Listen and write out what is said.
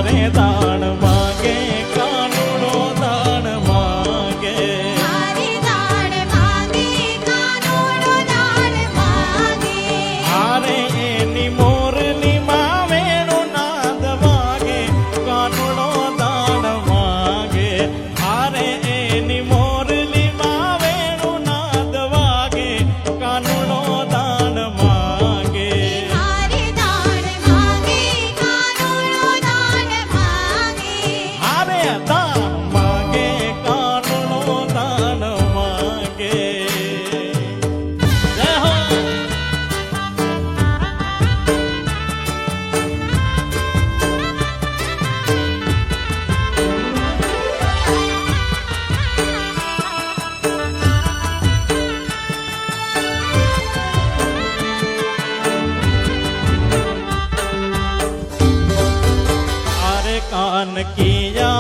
हारे दान मांगे कानूनो दान मांगे हारे दान मांगे कानूनो दान मांगे हारे एनी मोरली मां वेणु नाद वागे कानूनो दान मांगे हारे एनी मोरली मां वेणु नाद वागे कानूनो दान मांगे हारे दान मांगे कानूनो दान मांगे हारे दान मांगे कानूनो दान मांगे जय हो कान किया